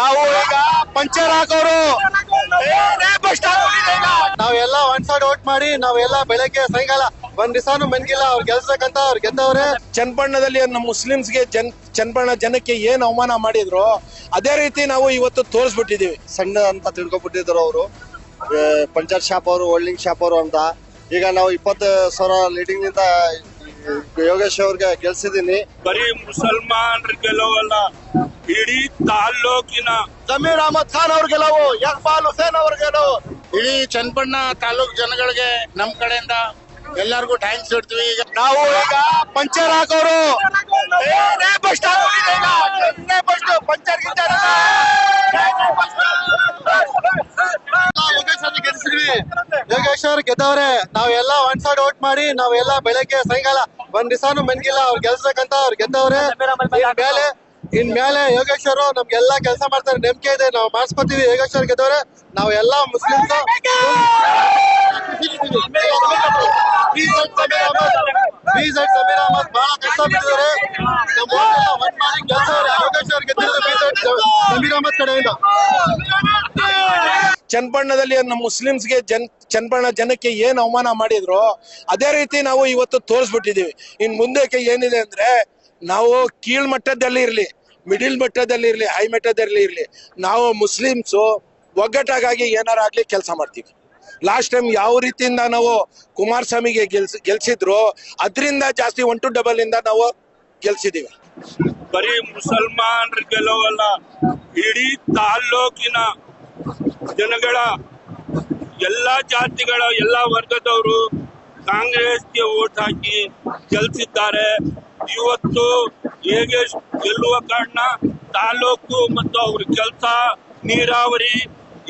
ನಾವು ಈಗ ಪಂಚರ್ ಹಾಕೋರು ನಾವೆಲ್ಲ ಒಂದ್ ಸೈಡ್ ಓಟ್ ಮಾಡಿ ನಾವೆಲ್ಲ ಬೆಳಗ್ಗೆ ಸಾಯಂಕಾಲ ಒಂದ್ ದಿವಸನು ಮೆನ್ಗಿಲ್ಲ ಅವ್ರು ಗೆಲ್ಸಬೇಕಂತ ಅವ್ರು ಗೆದ್ದವ್ರೆ. ಚನ್ನಪಣ್ಣದಲ್ಲಿ ನಮ್ಮ ಮುಸ್ಲಿಮ್ಸ್ಗೆ ಚನ್ನಪಣ್ಣ ಜನಕ್ಕೆ ಏನ್ ಅವಮಾನ ಮಾಡಿದ್ರು ಅದೇ ರೀತಿ ನಾವು ಇವತ್ತು ತೋರಿಸ್ಬಿಟ್ಟಿದೀವಿ. ಸಣ್ಣ ಅಂತ ತಿಳ್ಕೊಬಿಟ್ಟಿದ್ರು ಅವರು ಪಂಚರ್ ಶಾಪ್ ಅವರು ಹೋಲ್ಡಿಂಗ್ ಶಾಪ್ ಅವರು ಅಂತ. ಈಗ ನಾವು 20,000 ಲೀಡಿಂಗ್ ನಿಂದ ಯೋಗೇಶ್ ಅವ್ರಿಗೆ ಗೆಲ್ಸಿದೀನಿ. ಬರೀ ಮುಸಲ್ಮಾನರ ಗೆಲುವಲ್ಲ, ಇಡೀ ತಾಲ್ಲೂಕಿನ ಜಮೀರ್ ಅಹಮದ್ ಖಾನ್ ಅವ್ರ ಗೆಲುವು, ಇಕ್ಬಾಲ್ ಹುಸೇನ್ ಅವ್ರ ಗೆಲುವು. ಇಡೀ ಚನ್ನಪಣ್ಣ ತಾಲೂಕ್ ಜನಗಳಿಗೆ ನಮ್ ಕಡೆಯಿಂದ ಎಲ್ಲರಿಗೂ ಥ್ಯಾಂಕ್ಸ್ ಹೇಳ್ತೀವಿ. ಈಗ ನಾವು ಈಗ ಪಂಚರ್ ಹಾಕೋರು ಪಂಚರ್ ಯೋಗೇಶ್ ಅವ್ರು ಗೆದ್ದವ್ರೆ. ನಾವೆಲ್ಲ ಒಂದ್ ಸೈಡ್ ಓಟ್ ಮಾಡಿ ನಾವೆಲ್ಲ ಬೆಳಗ್ಗೆ ಸಾಯಂಕಾಲ ಒಂದ್ ದಿವಸನು ಮೆನ್ಗಿಲ್ಲ ಅವ್ರು ಗೆಲ್ಸಬೇಕಂತ ಅವ್ರು ಗೆದ್ದವ್ರೆ. ಇನ್ಮೇಲೆ ಯೋಗೇಶ್ವರು ನಮ್ಗೆಲ್ಲಾ ಕೆಲಸ ಮಾಡ್ತಾರೆ, ನಂಬಿಕೆ ಇದೆ, ನಾವು ಮಾಡಿಸ್ಕೊತೀವಿ. ಯೋಗೇಶ್ವರ್ ಗೆದ್ದವ್ರೆ. ನಾವೆಲ್ಲ ಮುಸ್ಲಿಮ್ಸ್ ಸಮೀರ್ ಅಹಮದ್ ಬಹಳ ಕಷ್ಟ ಬಿಟ್ಟಿದ್ದಾರೆ. ಯೋಗೇಶ್ವರ್ ಗೆದ್ದಿರೋದು ಸಮೀರ್ ಅಹಮದ್ ಕಡೆಯಿಂದ. ಚನ್ನಪಣ್ಣದಲ್ಲಿ ನಮ್ಮ ಮುಸ್ಲಿಮ್ಸ್ಗೆ ಚನ್ನಪಣ್ಣ ಜನಕ್ಕೆ ಏನ್ ಅವಮಾನ ಮಾಡಿದ್ರು ಅದೇ ರೀತಿ ನಾವು ಇವತ್ತು ತೋರಿಸ್ಬಿಟ್ಟಿದೀವಿ. ಇನ್ ಮುಂದಕ್ಕೆ ಏನಿದೆ ಅಂದ್ರೆ ನಾವು ಕೀಳ್ ಮಟ್ಟದಲ್ಲಿ ಇರ್ಲಿ, ಮಿಡಿಲ್ ಮಟ್ಟದಲ್ಲಿ ಇರ್ಲಿ, ಹೈ ಮಟ್ಟದಲ್ಲಿ ಇರ್ಲಿ, ನಾವು ಮುಸ್ಲಿಮ್ಸ್ ಒಗ್ಗಟ್ಟಾಗಿ ಏನಾರ ಆಗ್ಲಿ ಕೆಲಸ ಮಾಡ್ತೀವಿ. ಲಾಸ್ಟ್ ಟೈಮ್ ಯಾವ ರೀತಿಯಿಂದ ನಾವು ಕುಮಾರಸ್ವಾಮಿಗೆ ಗೆಲ್ಸಿದ್ರು ಅದರಿಂದ ಜಾಸ್ತಿ 1 to 2 ಇಂದ ನಾವು ಗೆಲ್ಸಿದೀವಿ. ಬರೀ ಮುಸಲ್ಮಾನರ ಗೆಲುವಲ್ಲ, ಇಡೀ ತಾಲ್ಲೂಕಿನ ಜನಗಳ ಎಲ್ಲಾ ಜಾತಿಗಳ ಎಲ್ಲಾ ವರ್ಗದವರು ಕಾಂಗ್ರೆಸ್ಗೆ ವೋಟ್ ಹಾಕಿ ಗೆಲ್ಸಿದ್ದಾರೆ. ಇವತ್ತು ಹೇಗೆ ಗೆಲ್ಲುವ ಕಾರಣ ತಾಲೂಕು ಮತ್ತು ಅವ್ರ ಕೆಲಸ, ನೀರಾವರಿ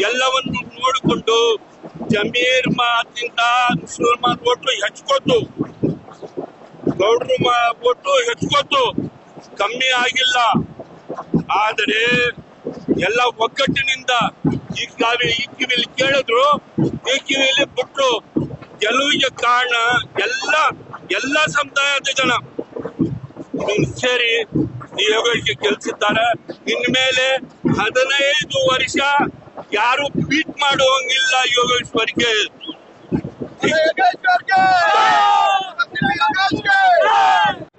ಎಲ್ಲವನ್ನು ನೋಡಿಕೊಂಡು ಜಮೀರ್ ಮಾತಿಂದ ಮುಸಲ್ಮಾನ್ ಓಟು ಹೆಚ್ಚಿಕೊತು, ಗೌಡ್ರು ಓಟು ಹೆಚ್ಚಿಕೊತು, ಕಮ್ಮಿ ಆಗಿಲ್ಲ. ಆದರೆ ಎಲ್ಲ ಒಗ್ಗಟ್ಟಿನಿಂದ ಈ ಕಿವಿಲಿ ಕೇಳಿದ್ರು, ಈ ಕಿವಿಲಿ ಬಿಟ್ರು. ಗೆಲುವಿಗೆ ಕಾರಣ ಎಲ್ಲ ಸಮುದಾಯದ ಜನ ಸೇರಿ ಈ ಯೋಗೇಶ್ಗೆ ಗೆಲ್ಸಿದ್ದಾರೆ. ಇನ್ಮೇಲೆ 15 ವರ್ಷ ಯಾರು ಬೀಟ್ ಮಾಡುವಂಗಿಲ್ಲ ಯೋಗೇಶ್ವರ್ಗೆ.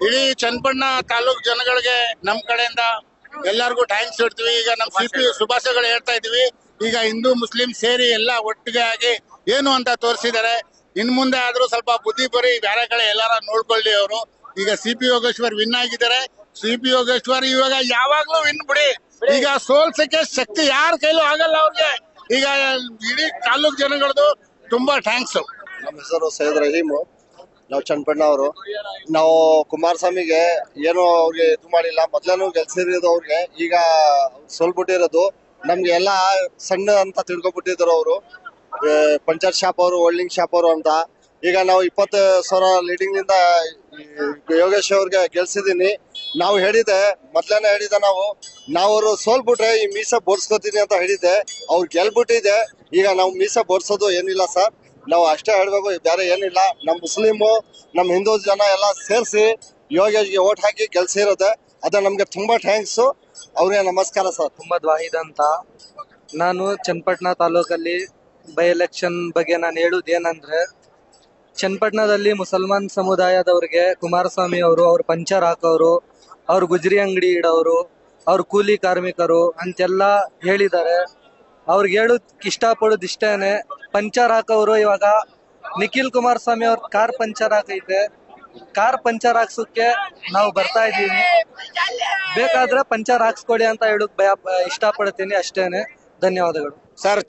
ಇಡೀ ಚನ್ನಪಣ್ಣ ತಾಲೂಕ್ ಜನಗಳಿಗೆ ನಮ್ ಕಡೆಯಿಂದ ಎಲ್ಲರಿಗೂ ಥ್ಯಾಂಕ್ಸ್ ಹೇಳ್ತೀವಿ. ಈಗ ನಮ್ ಸಿಪಿ ಶುಭಾಶಯಗಳು ಹೇಳ್ತಾ ಇದೀವಿ. ಈಗ ಹಿಂದೂ ಮುಸ್ಲಿಂ ಸೇರಿ ಎಲ್ಲ ಒಟ್ಟಿಗೆ ಆಗಿ ಏನು ಅಂತ ತೋರಿಸಿದ್ದಾರೆ. ಇನ್ ಮುಂದೆ ಆದ್ರೂ ಸ್ವಲ್ಪ ಬುದ್ಧಿ ಬರೀ ಬೇರೆ ಕಡೆ ಎಲ್ಲಾರ ನೋಡ್ಕೊಳ್ಳಿ. ಅವರು ಈಗ ಸಿಪಿ ಯೋಗೇಶ್ವರ್ ವಿನ್ ಆಗಿದ್ದಾರೆ. ಸಿಪಿ ಯೋಗೇಶ್ವರ್ ಇವಾಗ ಯಾವಾಗ್ಲೂ ವಿನ್ ಬಿಡಿ. ಈಗ ಸೋಲ್ಸಕ್ಕೆ ಶಕ್ತಿ ಯಾರ ಕೈಲೂ ಆಗಲ್ಲ ಅವ್ರಿಗೆ. ಈಗ ಇಡೀ ತಾಲೂಕ್ ಜನಗಳದು ತುಂಬಾ ಥ್ಯಾಂಕ್ಸ್. ನಮ್ಮ ಹೆಸರು ಸೈಯದ್ ರಹೀಮ್, ನಾವು ಚನ್ನಪಣ್ಣ ಅವರು. ನಾವು ಕುಮಾರಸ್ವಾಮಿಗೆ ಏನು ಅವ್ರಿಗೆ ಇದು ಮಾಡಿಲ್ಲ, ಮೊದ್ಲೇನು ಗೆಲ್ಸಿರೋದು ಅವ್ರಿಗೆ. ಈಗ ಸೋಲ್ಬಿಟ್ಟಿರೋದು ನಮ್ಗೆ ಎಲ್ಲ ಸಣ್ಣ ಅಂತ ತಿಳ್ಕೊಬಿಟ್ಟಿದ್ರು ಅವರು ಪಂಚರ್ ಶಾಪ್ ಅವರು ಹೋಲ್ಡಿಂಗ್ ಶಾಪ್ ಅವರು ಅಂತ. ಈಗ ನಾವು 20,000 ಲೀಡಿಂಗ್ ನಿಂದ ಯೋಗೇಶ್ ಅವ್ರಿಗೆ ಗೆಲ್ಸಿದೀನಿ. ನಾವು ಹೇಳಿದೆ, ಮೊದ್ಲೇನೆ ಹೇಳಿದೆ, ನಾವು ಸೋಲ್ಬಿಟ್ರೆ ಈ ಮೀಸ ಬೋರ್ಸ್ಕೊತೀನಿ ಅಂತ ಹೇಳಿದ್ದೆ. ಅವ್ರು ಗೆಲ್ಬಿಟ್ಟಿದೆ. ಈಗ ನಾವು ಮೀಸ ಬೋರ್ಸೋದು ಏನಿಲ್ಲ ಸರ್, ನಾವು ಅಷ್ಟೇ ಹೇಳ್ಬೇಕು, ಬೇರೆ ಏನಿಲ್ಲ. ನಮ್ ಮುಸ್ಲಿಮು ನಮ್ ಹಿಂದೂ ಜನ ಎಲ್ಲ ಸೇರಿಸಿ ಯೋಗೇಶ್ಗೆ ಓಟ್ ಹಾಕಿ ಗೆಲ್ಸಿರೋದೆ. ಅದ ನಮ್ಗೆ ತುಂಬಾ ಥ್ಯಾಂಕ್ಸ್. ಅವ್ರಿಗೆ ನಮಸ್ಕಾರ ಸರ್. ಮೊಹಮ್ಮದ್ ವಾಹಿದ್ ಅಂತ. ನಾನು ಚನ್ನಪಟ್ಟಣ ತಾಲೂಕಲ್ಲಿ ಬೈ ಎಲೆಕ್ಷನ್ ಬಗ್ಗೆ ನಾನು ಹೇಳುವುದೇನಂದ್ರೆ, ಚನ್ನಪಟ್ಟಣದಲ್ಲಿ ಮುಸಲ್ಮಾನ್ ಸಮುದಾಯದವ್ರಿಗೆ ಕುಮಾರಸ್ವಾಮಿ ಅವರು ಅವ್ರು ಪಂಚರ್ ಹಾಕೋರು, ಅವ್ರು ಗುಜರಿ ಅಂಗಡಿ ಇಡೋರು, ಅವ್ರು ಕೂಲಿ ಕಾರ್ಮಿಕರು ಅಂತೆಲ್ಲ ಹೇಳಿದ್ದಾರೆ. ಅವ್ರಿಗೆ ಹೇಳೋದ್ ಇಷ್ಟಪಡೋದು ಇಷ್ಟೇನೆ, ಪಂಚರ್ ಹಾಕೋರು ಇವಾಗ ನಿಖಿಲ್ ಕುಮಾರಸ್ವಾಮಿ ಅವ್ರ ಕಾರ್ ಪಂಚರ್ ಹಾಕೈತೆ, ಕಾರ್ ಪಂಚರ್ ಹಾಕ್ಸೋಕೆ ನಾವು ಬರ್ತಾ ಇದ್ದೀವಿ, ಬೇಕಾದ್ರೆ ಪಂಚರ್ ಹಾಕ್ಸ್ಕೊಡಿ ಅಂತ ಹೇಳೋಕ್ ಇಷ್ಟಪಡ್ತೀನಿ ಅಷ್ಟೇನೆ. ಧನ್ಯವಾದಗಳು ಸರ್.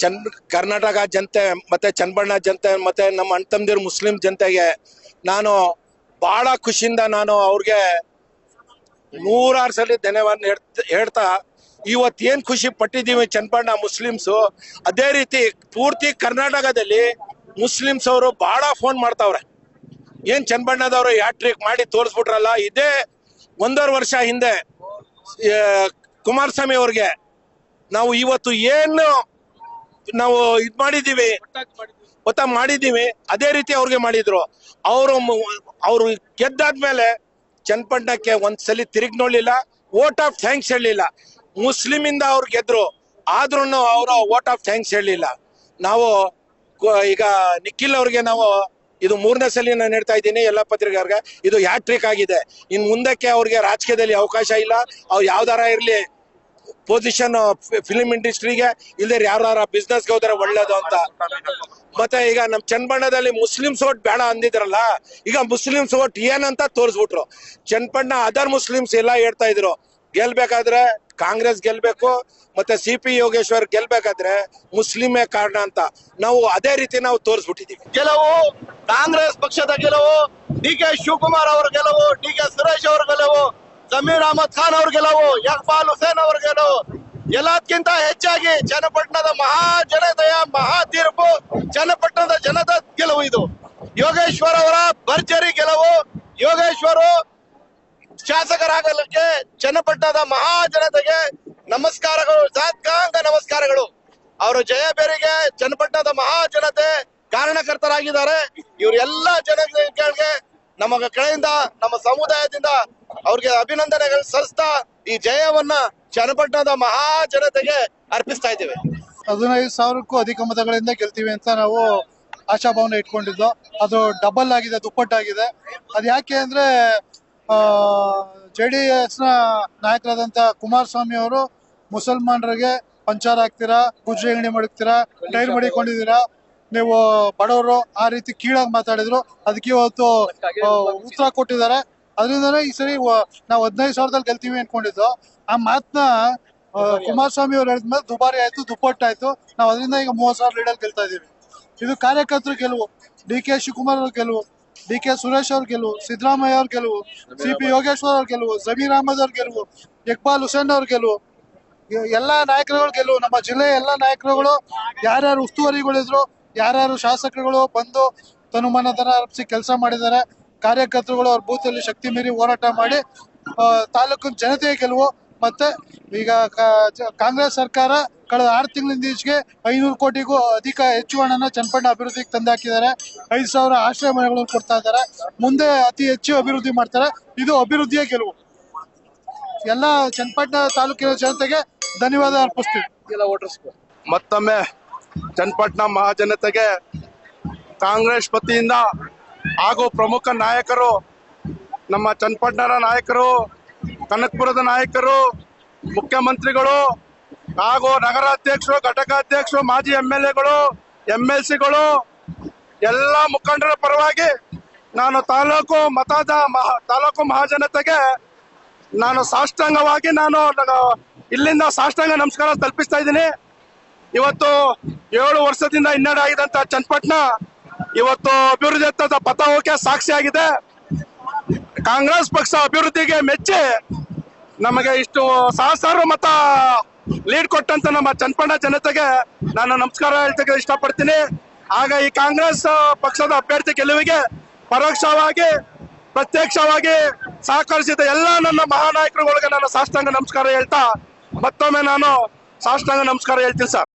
ಕರ್ನಾಟಕ ಜನತೆ ಮತ್ತೆ ಚನ್ನಪಣ್ಣ ಜನತೆ ಮತ್ತೆ ನಮ್ಮ ಅಣ್ಣ ತಮ್ಮದಿರು ಮುಸ್ಲಿಂ ಜನತೆಗೆ ನಾನು ಬಹಳ ಖುಷಿಯಿಂದ ನಾನು ಅವ್ರಿಗೆ 100 ಸಲ ಧನ್ಯವಾದ ಹೇಳ್ತಾ, ಇವತ್ತೇನ್ ಖುಷಿ ಪಟ್ಟಿದ್ದೀವಿ ಚನ್ನಪಣ್ಣ ಮುಸ್ಲಿಮ್ಸು, ಅದೇ ರೀತಿ ಪೂರ್ತಿ ಕರ್ನಾಟಕದಲ್ಲಿ ಮುಸ್ಲಿಮ್ಸ್ ಅವರು ಬಹಳ ಫೋನ್ ಮಾಡ್ತಾವ್ರೆ. ಏನ್ ಚನ್ನಪಣ್ಣದವರು ಹ್ಯಾಟ್ರಿಕ್ ಮಾಡಿ ತೋರಿಸ್ಬಿಟ್ರಲ್ಲ, ಇದೇ 1.5 ವರ್ಷ ಹಿಂದೆ ಕುಮಾರಸ್ವಾಮಿ ಅವ್ರಿಗೆ ನಾವು ಇವತ್ತು ಏನು ನಾವು ಇದ್ ಮಾಡಿದೀವಿ, ಮಾಡಿದೀವಿ, ಅದೇ ರೀತಿ ಅವ್ರಿಗೆ ಮಾಡಿದ್ರು. ಅವರು ಗೆದ್ದಾದ್ಮೇಲೆ ಚನ್ನಪಟ್ಟಣಕ್ಕೆ ಒಂದ್ಸಲಿ ತಿರುಗಿ ನೋಡ್ಲಿಲ್ಲ, ವೋಟ್ ಆಫ್ ಥ್ಯಾಂಕ್ಸ್ ಹೇಳಲಿಲ್ಲ. ಮುಸ್ಲಿಮಿಂದ ಅವ್ರು ಗೆದ್ರು, ಆದ್ರೂ ಅವರು ವೋಟ್ ಆಫ್ ಥ್ಯಾಂಕ್ಸ್ ಹೇಳಲಿಲ್ಲ. ನಾವು ಈಗ ನಿಖಿಲ್ ಅವ್ರಿಗೆ ನಾವು ಇದು 3ನೇ ಸಲ ನಾನು ಹೇಳ್ತಾ ಇದ್ದೀನಿ ಎಲ್ಲ ಪತ್ರಿಕೆಯವ್ರಿಗೆ, ಇದು ಹ್ಯಾಟ್ರಿಕ್ ಆಗಿದೆ. ಇನ್ ಮುಂದಕ್ಕೆ ಅವ್ರಿಗೆ ರಾಜಕೀಯದಲ್ಲಿ ಅವಕಾಶ ಇಲ್ಲ. ಅವ್ರು ಯಾವ್ದಾರ ಇರ್ಲಿ ಪೊಸಿಷನ್ ಫಿಲ್ಮ್ ಇಂಡಸ್ಟ್ರಿಗೆ, ಇಲ್ದೇ ಯಾರ ಬಿಸ್ನೆಸ್ಗೆ ಹೋದ್ರೆ ಒಳ್ಳೇದು ಅಂತ. ಮತ್ತೆ ಈಗ ನಮ್ ಚನ್ನಪಟ್ಟಣದಲ್ಲಿ ಮುಸ್ಲಿಮ್ಸ್ ಓಟ್ ಬೇಡ ಅಂದಿದ್ರಲ್ಲ, ಈಗ ಮುಸ್ಲಿಮ್ಸ್ ಓಟ್ ಏನಂತ ತೋರಿಸ್ಬಿಟ್ರು. ಚನ್ನಪಟ್ಟಣ ಅದರ್ ಮುಸ್ಲಿಮ್ಸ್ ಎಲ್ಲ ಹೇಳ್ತಾ ಇದ್ರು ಗೆಲ್ಬೇಕಾದ್ರೆ ಕಾಂಗ್ರೆಸ್ ಗೆಲ್ಬೇಕು, ಮತ್ತೆ CP ಯೋಗೇಶ್ವರ್ ಗೆಲ್ಬೇಕಾದ್ರೆ ಮುಸ್ಲಿಮೇ ಕಾರಣ ಅಂತ. ನಾವು ಅದೇ ರೀತಿ ನಾವು ತೋರಿಸ್ಬಿಟ್ಟಿದೀವಿ. ಗೆಲುವು ಕಾಂಗ್ರೆಸ್ ಪಕ್ಷದ ಗೆಲುವು, DK ಶಿವಕುಮಾರ್ ಅವರ ಗೆಲುವು, DK ಸುರೇಶ್ ಅವರ ಗೆಲುವು, ಜಮೀರ್ ಅಹಮದ್ ಖಾನ್ ಅವ್ರ ಗೆಲುವು, ಇಕ್ಬಾಲ್ ಹುಸೇನ್ ಅವ್ರ ಗೆಲುವು. ಎಲ್ಲದಕ್ಕಿಂತ ಹೆಚ್ಚಾಗಿ ಚನ್ನಪಟ್ಟಣದ ಮಹಾಜನತೆಯ ಮಹಾ ತೀರ್ಪು, ಚನ್ನಪಟ್ಟಣದ ಜನದ ಗೆಲುವು. ಇದು ಯೋಗೇಶ್ವರ್ ಅವರ ಭರ್ಜರಿ ಗೆಲುವು. ಯೋಗೇಶ್ವರು ಶಾಸಕರಾಗಲಿಕ್ಕೆ ಚನ್ನಪಟ್ಟಣದ ಮಹಾಜನತೆಗೆ ನಮಸ್ಕಾರಗಳು, ಸಾತ್ಕಾಂಗ ನಮಸ್ಕಾರಗಳು. ಅವರು ಜಯಬೇರಿಗೆ ಚನ್ನಪಟ್ಟಣದ ಮಹಾಜನತೆ ಕಾರಣಕರ್ತರಾಗಿದ್ದಾರೆ. ಇವರೆಲ್ಲ ಜನಗಳಿಗೆ ನಮ್ಮ ಕಡೆಯಿಂದ, ನಮ್ಮ ಸಮುದಾಯದಿಂದ ಅವ್ರಿಗೆ ಅಭಿನಂದನೆಗಳು ಸಲ್ಲಿಸ್ತಾ ಈ ಜಯವನ್ನ ಚನ್ನಪಟ್ಟಣದ ಮಹಾಜನತೆಗೆ ಅರ್ಪಿಸ್ತಾ ಇದ್ದೇವೆ. 15,000ಕ್ಕೂ ಅಧಿಕ ಮತಗಳಿಂದ ಗೆಲ್ತೀವಿ ಅಂತ ನಾವು ಆಶಾಭಾವನೆ ಇಟ್ಕೊಂಡಿದ್ದು. ಅದು ಡಬಲ್ ಆಗಿದೆ, ದುಪ್ಪಟ್ಟಾಗಿದೆ. ಅದು ಯಾಕೆ ಅಂದ್ರೆ JDS ನ ನಾಯಕರಾದಂತ ಕುಮಾರಸ್ವಾಮಿ ಅವರು ಮುಸಲ್ಮಾನರಿಗೆ ಪಂಚಾರ ಹಾಕ್ತೀರಾ, ಗುಜ್ರಿ ಅಂಗಡಿ ಮಡಗ್ತೀರಾ, ಟೈರ್ ಮಡಿಕೊಂಡಿದ್ದೀರಾ, ನೀವು ಬಡವರು, ಆ ರೀತಿ ಕೀಳಾಗಿ ಮಾತಾಡಿದ್ರು. ಅದಕ್ಕೆ ಇವತ್ತು ಉತ್ತರ ಕೊಟ್ಟಿದ್ದಾರೆ. ಅದರಿಂದನೇ ಈ ಸರಿ ನಾವು 15,000ದಲ್ಲಿ ಗೆಲ್ತೀವಿ ಅನ್ಕೊಂಡಿದ್ದು. ಆ ಮಾತನ್ನ ಕುಮಾರಸ್ವಾಮಿ ಅವ್ರು ಹೇಳಿದ್ಮೇಲೆ ದುಬಾರಿ ಆಯ್ತು, ದುಪ್ಪಟ್ಟಾಯ್ತು. ನಾವು ಅದರಿಂದ ಈಗ 30,000 ಲೀಡರ್ ಗೆಲ್ತಾ ಇದೀವಿ. ಇದು ಕಾರ್ಯಕರ್ತರು ಗೆಲುವು, DK ಶಿವಕುಮಾರ್ ಅವ್ರ ಗೆಲುವು, DK ಸುರೇಶ್ ಅವ್ರ ಗೆಲುವು, ಸಿದ್ದರಾಮಯ್ಯ ಅವ್ರ ಗೆಲುವು, CP ಯೋಗೇಶ್ವರ್ ಅವ್ರ ಗೆಲುವು, ಜಮೀರ್ ಅಹಮದ್ ಅವ್ರ ಗೆಲುವು, ಇಕ್ಬಾಲ್ ಹುಸೇನ್ ಅವ್ರ ಗೆಲುವು, ಎಲ್ಲಾ ನಾಯಕರುಗಳು ಗೆಲುವು. ನಮ್ಮ ಜಿಲ್ಲೆಯ ಎಲ್ಲಾ ನಾಯಕರುಗಳು, ಯಾರ್ಯಾರು ಉಸ್ತುವಾರಿಗಳಿದ್ರು, ಯಾರ್ಯಾರು ಶಾಸಕರುಗಳು ಬಂದು ತನುಮನ ಧನ ಅರ್ಪಿಸಿ ಕೆಲಸ ಮಾಡಿದ್ದಾರೆ. ಕಾರ್ಯಕರ್ತರುಗಳು ಅವ್ರ ಬೂತ್ ಅಲ್ಲಿ ಶಕ್ತಿ ಮೀರಿ ಹೋರಾಟ ಮಾಡಿ ತಾಲೂಕಿನ ಜನತೆಯ ಗೆಲುವು. ಮತ್ತೆ ಈಗ ಕಾಂಗ್ರೆಸ್ ಸರ್ಕಾರ ಕಳೆದ 6 ತಿಂಗಳಿಂದ ಈಚೆಗೆ 500 ಕೋಟಿಗೂ ಅಧಿಕ ಹೆಚ್ಚು ಹಣನ ಚನ್ನಪಟ್ಟಣ ಅಭಿವೃದ್ಧಿಗೆ ತಂದಾಕಿದ್ದಾರೆ. 5,000 ಆಶ್ರಯ ಮನೆಗಳನ್ನು ಕೊಡ್ತಾ ಇದ್ದಾರೆ. ಮುಂದೆ ಅತಿ ಹೆಚ್ಚು ಅಭಿವೃದ್ಧಿ ಮಾಡ್ತಾರೆ. ಇದು ಅಭಿವೃದ್ಧಿಯ ಗೆಲುವು. ಎಲ್ಲ ಚನ್ನಪಟ್ಟಣ ತಾಲೂಕಿನ ಜನತೆಗೆ ಧನ್ಯವಾದ ಅರ್ಪಿಸ್ತೀವಿ. ಎಲ್ಲ ವೋಟರ್ಸ್ ಮತ್ತೊಮ್ಮೆ ಚನ್ನಪಟ್ಟಣ ಮಹಾಜನತೆಗೆ ಕಾಂಗ್ರೆಸ್ ವತಿಯಿಂದ ಹಾಗೂ ಪ್ರಮುಖ ನಾಯಕರು, ನಮ್ಮ ಚನ್ನಪಟ್ಟಣ ನಾಯಕರು, ಕನಕಪುರದ ನಾಯಕರು, ಮುಖ್ಯಮಂತ್ರಿಗಳು ಹಾಗೂ ನಗರಾಧ್ಯಕ್ಷರು, ಘಟಕಾಧ್ಯಕ್ಷರು, ಮಾಜಿ MLAಗಳು, MLCಗಳು, ಎಲ್ಲ ಮುಖಂಡರ ಪರವಾಗಿ ನಾನು ತಾಲೂಕು ಮಹಾಜನತೆಗೆ ನಾನು ಸಾಷ್ಟಾಂಗವಾಗಿ ಇಲ್ಲಿಂದ ಸಾಷ್ಟಾಂಗ ನಮಸ್ಕಾರ ತಲುಪಿಸ್ತಾ ಇದ್ದೀನಿ. ಇವತ್ತು 7 ವರ್ಷದಿಂದ ಹಿನ್ನಡೆ ಆಗಿದಂತ ಚನ್ನಪಟ್ಟಣ ಇವತ್ತು ಅಭಿವೃದ್ಧಿ ಪಥ ಹೋಗಕ್ಕೆ ಸಾಕ್ಷಿಯಾಗಿದೆ. ಕಾಂಗ್ರೆಸ್ ಪಕ್ಷ ಅಭಿವೃದ್ಧಿಗೆ ಮೆಚ್ಚಿ ನಮಗೆ ಇಷ್ಟು ಸಹಸ್ರಾರು ಮತ ಲೀಡ್ ಕೊಟ್ಟಂತ ನಮ್ಮ ಚನ್ನಪಟ್ಟಣ ಜನತೆಗೆ ನಾನು ನಮಸ್ಕಾರ ಹೇಳ್ತಕ್ಕೆ ಇಷ್ಟಪಡ್ತೀನಿ. ಆಗ ಈ ಕಾಂಗ್ರೆಸ್ ಪಕ್ಷದ ಅಭ್ಯರ್ಥಿ ಗೆಲುವಿಗೆ ಪರೋಕ್ಷವಾಗಿ ಪ್ರತ್ಯಕ್ಷವಾಗಿ ಸಹಕರಿಸಿದ ಎಲ್ಲ ನನ್ನ ಮಹಾನಾಯಕರುಗಳಿಗೆ ನಾನು ಸಾಷ್ಟಾಂಗ ನಮಸ್ಕಾರ ಹೇಳ್ತಾ ಮತ್ತೊಮ್ಮೆ ನಾನು ಸಾಷ್ಟಾಂಗ ನಮಸ್ಕಾರ ಹೇಳ್ತೀನಿ ಸರ್.